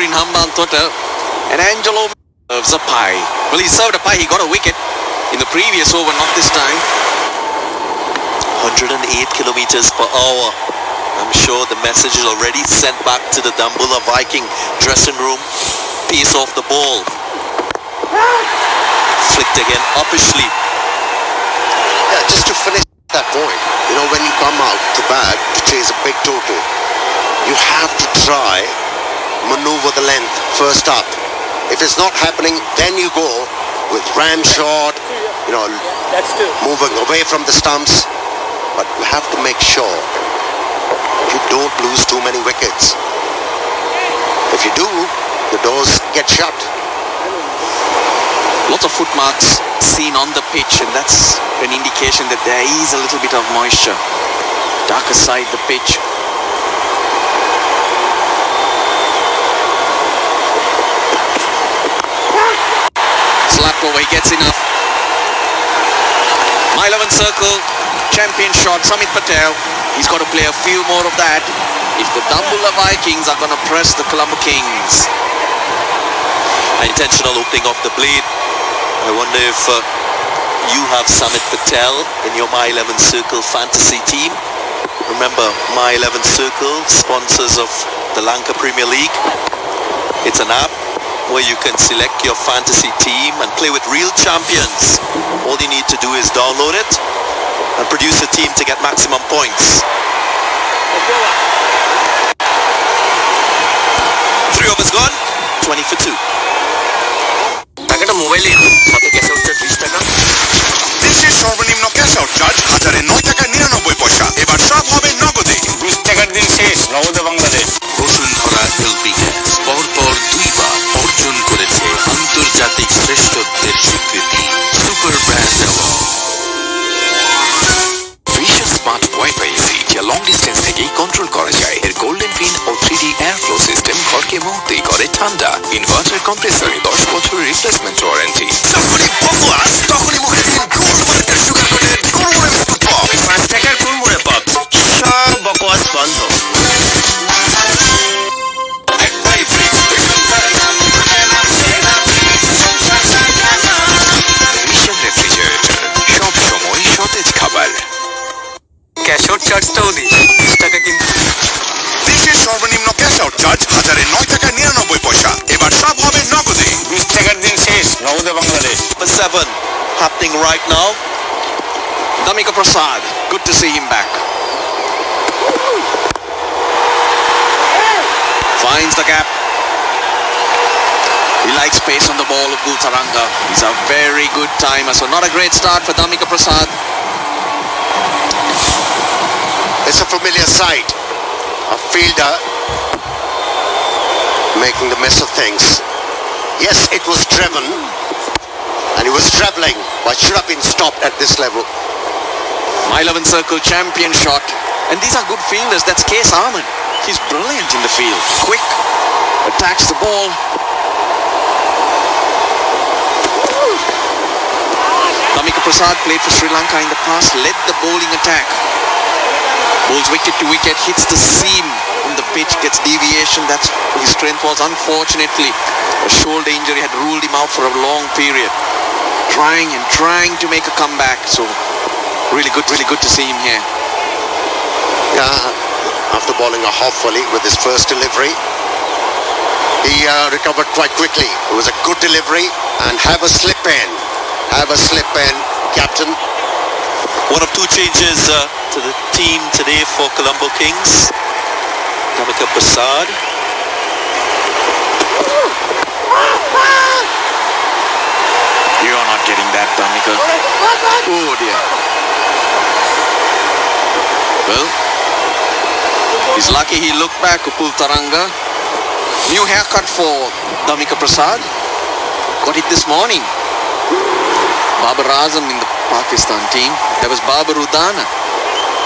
in Hambantota, and Angelo serves a pie. Well, he served a pie, he got a wicket in the previous over, not this time. 108 kilometers per hour. I'm sure the message is already sent back to the Dambulla Viking dressing room. Pace off the ball. Flicked again, uppishly. Yeah, just to finish that point, you know, when you come out to bat to chase a big total, you have to try maneuver the length first up. If it's not happening, then you go with ram shot, you know, moving away from the stumps. But you have to make sure you don't lose too many wickets. If you do, the doors get shut. Lots of footmarks seen on the pitch, and that's an indication that there is a little bit of moisture. Darker side the pitch. Slap over, he gets enough. My 11 circle, champion shot, Samit Patel. He's got to play a few more of that if the Dambulla Vikings are going to press the Colombo Kings. Intentional opening of the blade. I wonder if you have Samit Patel in your My 11 Circle fantasy team. Remember, My 11 Circle, sponsors of the Lanka Premier League. It's an app where you can select your fantasy team and play with real champions. All you need to do is download it and produce a team to get maximum points. 3 overs gone, 20 for 2. দেশের সর্বনিম্ন cash out charge 1009 টাকা 99 পয়সা। এবার সব হবে নগদে। 20 টাকার দিন শেষ, নগদে বাংলাদেশ। বসুন্ধরা এলপি গ্যাস পরপর 2 বার অর্জন করেছে আন্তর্জাতিক শ্রেষ্ঠত্বের স্বীকৃতি super brand award. Vision smart wifi AC যা লং ডিস্টেন্স থেকেই কন্ট্রোল করা যায়। এর গোল্ডেন পিন ও 3D এয়ার ফ্লো সিস্টেম ঘরকে মুহূর্তেই করে ঠান্ডা। ইনভার্টার কম্প্রেসর 10 বছর রিপ্লেসমেন্ট ওয়ারেন্টি। যখনই বকওয়াস তখনই মুখে দিন গুড় সুগার কোটেড কুড়মুড়ে বিস্কুট পপ। 5 টাকার কুড়মুড়ে পপ, সব বকওয়াস বন্ধ। ভিশন রেফ্রিজারেটর সব সময় সতেজ খাবার। ক্যাশ আউট চার্জটাও দিই 20 টাকা কিন্তু। দেশের সর্বনিম্ন ক্যাশ আউট চার্জ 1009 টাকা 99 পয়সা। এবার সব হবে নগদে। 20 টাকার দিন শেষ, নগদে Bangladesh. Number 7 happening right now. Damika Prasad, good to see him back. Finds the gap. He likes pace on the ball of Chottagram. He's a very good timer, so not a great start for Damika Prasad. It's a familiar sight. A fielder making the mess of things. Yes, it was driven and he was travelling, but should have been stopped at this level. My 11 circle champion shot. And these are good fielders. That's Case Ahmed. He's brilliant in the field. Quick. Attacks the ball. Damika Prasad played for Sri Lanka in the past. Led the bowling attack. Bowls wicket to wicket. Hits the seam on the pitch. Gets deviation. That's what his strength was. Unfortunately, a shoulder injury had ruled him out for a long period. Trying to make a comeback. So really good to see him here. Yeah, after bowling a half volley with his first delivery, he recovered quite quickly. It was a good delivery and have a slip in, captain. One of 2 changes to the team today for Colombo Kings. Damika Prasad. You're not getting that, Damika. Oh dear. Well, he's lucky he looked back, Upul Taranga. New haircut for Damika Prasad. Got it this morning. Babar Azam in the Pakistan team. That was Babar Udana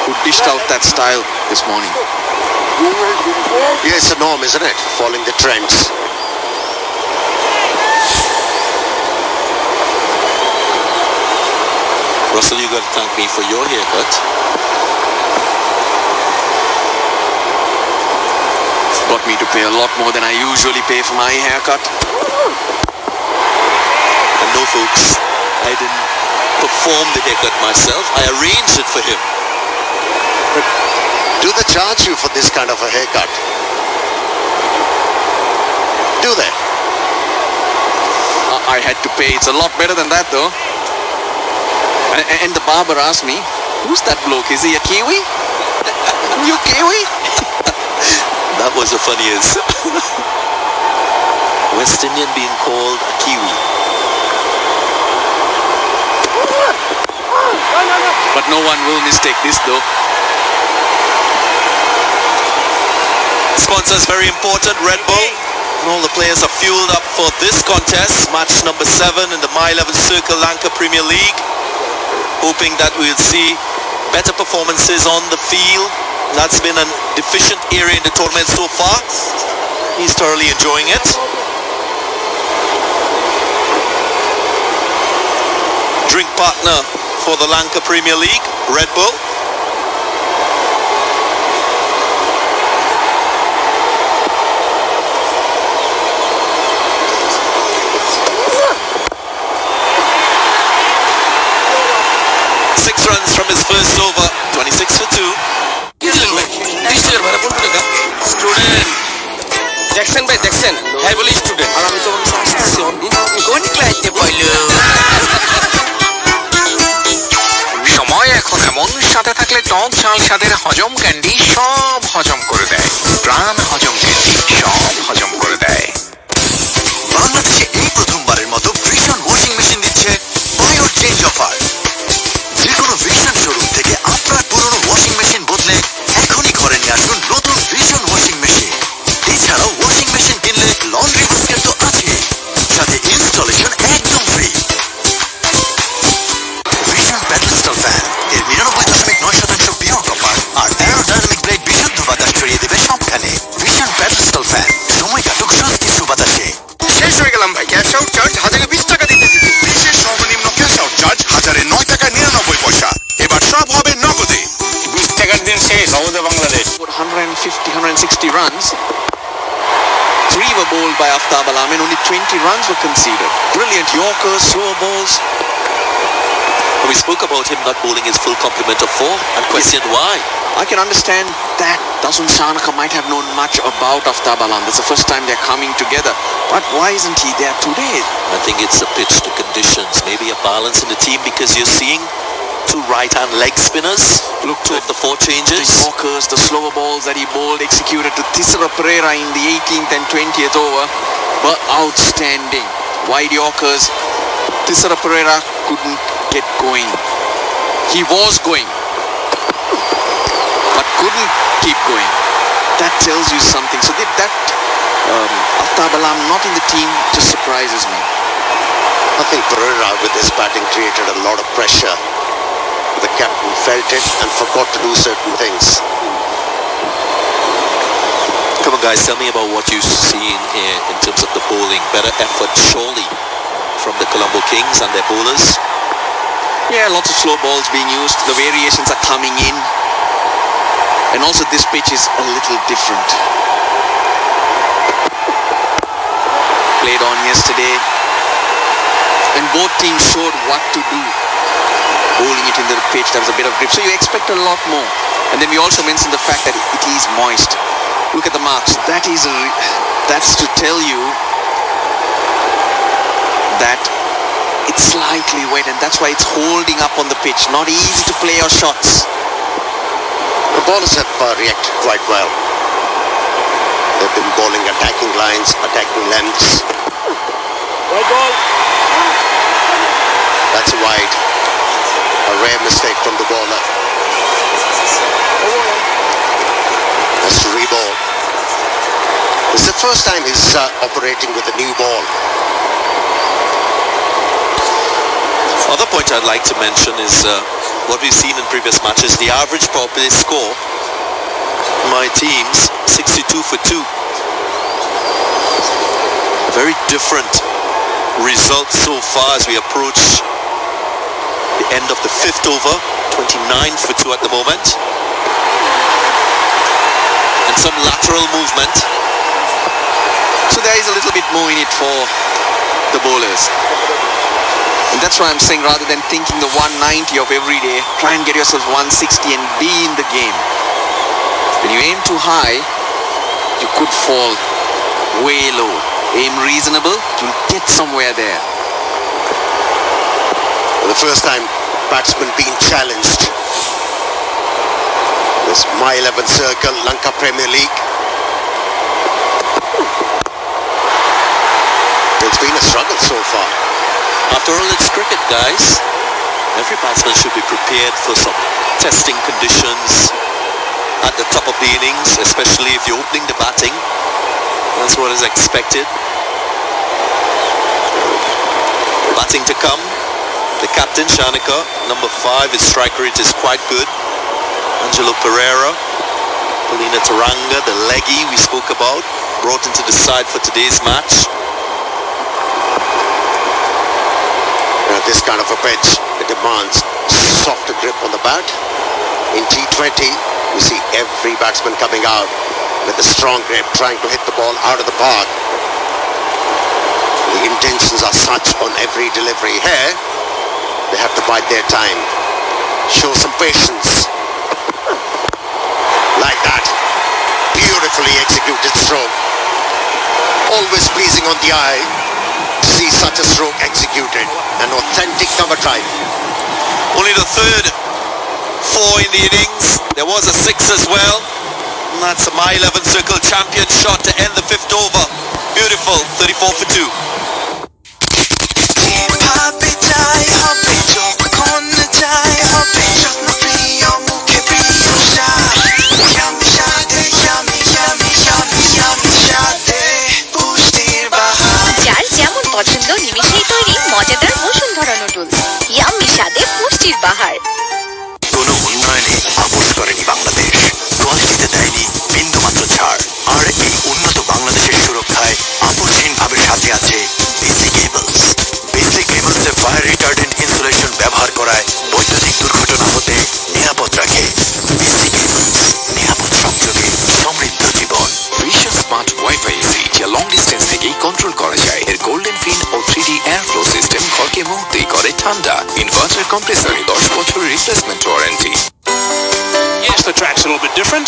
who dished out that style this morning. Yeah, it's a norm, isn't it? Following the trends. Russell, you got to thank me for your haircut. got me to pay a lot more than I usually pay for my haircut. And no, folks, I didn't perform the haircut myself. I arranged it for him. But do they charge you for this kind of a haircut? Do they? I had to pay. It's a lot better than that though. And the barber asked me, who's that bloke? Is he a Kiwi? You Kiwi? That was the funniest. West Indian being called a Kiwi. But no one will mistake this though. Sponsors very important, Red Bull. And all the players are fueled up for this contest, match number 7 in the My 11 Circle Lanka Premier League. Hoping that we'll see better performances on the field. That's been a deficient area in the tournament so far. He's thoroughly enjoying it. Drink partner for the Lanka Premier League, Red Bull. Runs from his first over, 26 for 2. Student. Jackson by Jackson. Heavily student. সময় এখন এমন, সাথে থাকলে টক ঝাল স্বাদের হজম candy সব হজম করে দেয়। প্রাণ হজম ক্যান্ডি সব হজম করে দেয়। বাংলাদেশে এই প্রথমবারের মতো ভিশন ওয়াশিং মেশিন দিচ্ছে বায়ো চেঞ্জ অফার। যেকোনো ভিশন শোরুম থেকে আপনার পুরনো ওয়াশিং মেশিন বদলে এখনই ঘরে নিয়ে আসুন নতুন ভিশন ওয়াশিং মেশিন। এছাড়াও ওয়াশিং মেশিন কিনলে লন্ড্রি বাস্কেট তো আছে, সাথে ইনস্টলেশন একদম ফ্রি। ভিশন প্যাডেলস্টল ফ্যান এর 99.9% পিওর কপার আর অ্যারোডাইনামিক ব্লেড বিশুদ্ধ বাতাস ছড়িয়ে দেবে সবখানে। ভিশন প্যাডেলস্টল ফ্যান, সময় কাটুক স্বস্তি সুবাতাসে। শেষ হয়ে গেলাম ভাই। ক্যাশ আউট চার্জ 1020 টাকা দিতে দিতে। দেশের সর্বনিম্ন ক্যাশ আউট চার্জ 1009 টাকা 99 পয়সা। এবার সব হবে নগদে। 20 টাকার দিন শেষ। নগদে Bangladesh. 150, 160 runs. 3 were bowled by Aftab Alam and only 20 runs were conceded. Brilliant Yorkers, slow balls. We spoke about him not bowling his full complement of 4 and questioned why. I can understand that Dasun Shanaka might have known much about Aftab Alam. That's the first time they're coming together. But why isn't he there today? I think it's the pitch, the conditions, maybe a balance in the team, because you're seeing 2 right-hand leg spinners. Look, 2 of the 4 changes. The Yorkers, the slower balls that he bowled, executed to Thisara Pereira in the 18th and 20th over, were outstanding. Wide Yorkers, Thisara Pereira couldn't get going. He was going, but couldn't keep going. That tells you something. So that Aftab Alam not in the team just surprises me. I think Pereira with his batting created a lot of pressure. The captain felt it and forgot to do certain things. Come on, guys, tell me about what you've seen here in terms of the bowling. Better effort, surely, from the Colombo Kings and their bowlers. Yeah, lots of slow balls being used. The variations are coming in. And also this pitch is a little different. Played on yesterday. And both teams showed what to do. Bowling it into the pitch, there was a bit of grip. So you expect a lot more. And then we also mentioned the fact that it is moist. Look at the marks. That's to tell you that it's slightly wet, and that's why it's holding up on the pitch. Not easy to play your shots. The bowlers have reacted quite well. They've been bowling attacking lines, attacking lengths. White ball. That's wide. A rare mistake from the bowler. Has to re-bowl. It's the first time he's operating with a new ball. Other point I'd like to mention is what we've seen in previous matches. The average power play score, my team's 62 for 2. Very different results so far as we approach the end of the 5th over. 29 for 2 at the moment. And some lateral movement. So there is a little bit more in it for the bowlers. And that's why I'm saying, rather than thinking the 190 of every day, try and get yourself 160 and be in the game. When you aim too high, you could fall way low. Aim reasonable, you'll get somewhere there. For the first time, batsman being challenged. This My 11 Circle, Lanka Premier League. It's been a struggle so far. After all, it's cricket, guys. Every batsman should be prepared for some testing conditions at the top of the innings, especially if you're opening the batting. That's what is expected. Batting to come. The captain, Shanika, number 5, his strike rate is quite good. Angelo Pereira, Polina Taranga, the leggy we spoke about, brought into the side for today's match. This kind of a pitch, it demands softer grip on the bat. In T20, you see every batsman coming out with a strong grip, trying to hit the ball out of the park. The intentions are such on every delivery. Here, they have to bide their time, show some patience. Like that, beautifully executed stroke. Always pleasing on the eye to see such a stroke executed. An authentic cover drive. Only the third 4 in the innings. There was a 6 as well. And that's a My 11 Circle champion shot to end the 5th over. Beautiful, 34 for 2. যার যেমন পছন্দ নিমিশেই তৈরি মজাদার Bashundhara noodles, yummy স্বাদে পুষ্টির বাহার। কোনো উন্নয়নে আপোস করেনি বাংলাদেশ, কোয়ালিটিতে দেয়নি বিন্দুমাত্র ছাড়। আর এই উন্নত বাংলাদেশের সুরক্ষায় আপোসহীনভাবে সাথে আছে বিসি কেবলস। বিসি কেবলসে ফায়ার রিটার্ডেন্ট ইনসুলেশন ব্যবহার করায় বৈদ্যুতিক দুর্ঘটনা হতে নিরাপদ রাখে। বিসি কেবলস, নিরাপদ সংযোগে সমৃদ্ধ জীবন। ভিশন স্মার্ট ওয়াইফাই এসি যা লং ডিস্টেন্স থেকেই কন্ট্রোল করা যায়। এর গোল্ডেন ফিন ও 3D এয়ার ফ্লো সিস্টেম ঘরকে মুহূর্তেই করে ঠান্ডা। ইনভার্টার কম্প্রেসরে 10 বছরের replacement warranty. Yes, the track's a little bit different.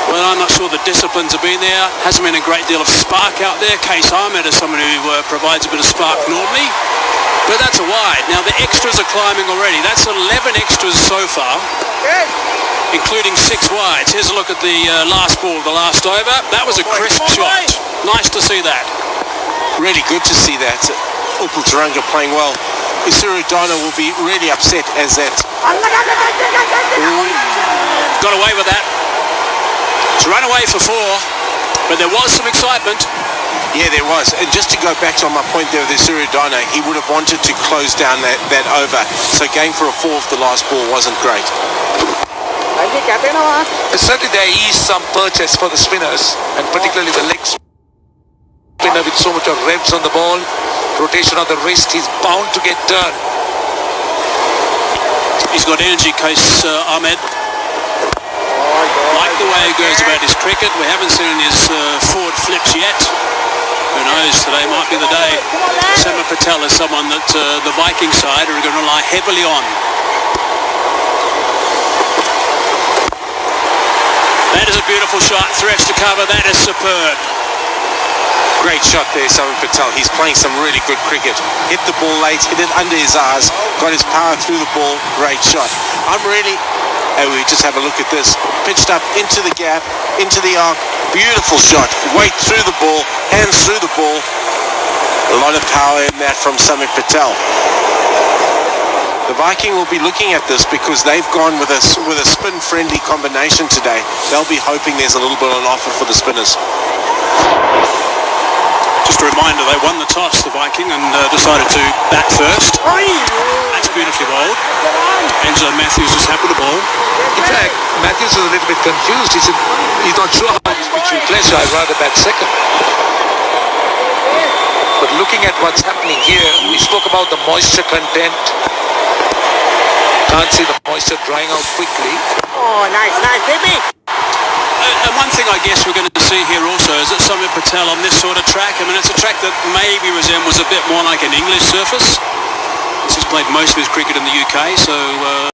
Well, I'm not sure the disciplines have been there. Hasn't been a great deal of spark out there. Case Ahmed is someone who provides a bit of spark normally. But that's a wide. Now the extras are climbing already. That's 11 extras so far, including 6 wides. Here's a look at the last ball, the last over. That was a crisp shot. Nice to see that. Really good to see that. Upal Taranga playing well. Isuru Donna will be really upset as that. Got away with that. It's run away for 4, but there was some excitement. Yeah, there was. And just to go back to my point there with Isuru Donna, he would have wanted to close down that over. So going for a 4 off the last ball wasn't great. And certainly there is some purchase for the spinners, and particularly the leg spinner with so much of revs on the ball, rotation of the wrist, he's bound to get turned. He's got energy, Case Ahmed. Like the way he goes about his cricket. We haven't seen his forward flips yet. Who knows, today might be the day. Samir Patel is someone that the Viking side are going to rely heavily on. That is a beautiful shot. Thresh to cover. That is superb. Great shot there, Samir Patel. He's playing some really good cricket. Hit the ball late, hit it under his eyes, got his power through the ball. Great shot. And we just have a look at this. Pitched up into the gap, into the arc. Beautiful shot. Weight through the ball, hands through the ball. A lot of power in that from Samir Patel. The Viking will be looking at this because they've gone with a spin-friendly combination today. They'll be hoping there's a little bit of an offer for the spinners. Just a reminder, they won the toss, the Viking, and decided to bat first. That's beautifully bowled. Angelo Matthews just happened to bowl. In fact, Matthews was a little bit confused. He said he's not sure how this pitch will play, so I'd rather bat second. But looking at what's happening here, we spoke about the moisture content. Can't see the moisture drying out quickly. Oh, nice, baby. And one thing I guess we're going to see here also is that Soumya Patel on this sort of track, I mean, it's a track that maybe resembles a bit more like an English surface. He's played most of his cricket in the UK, so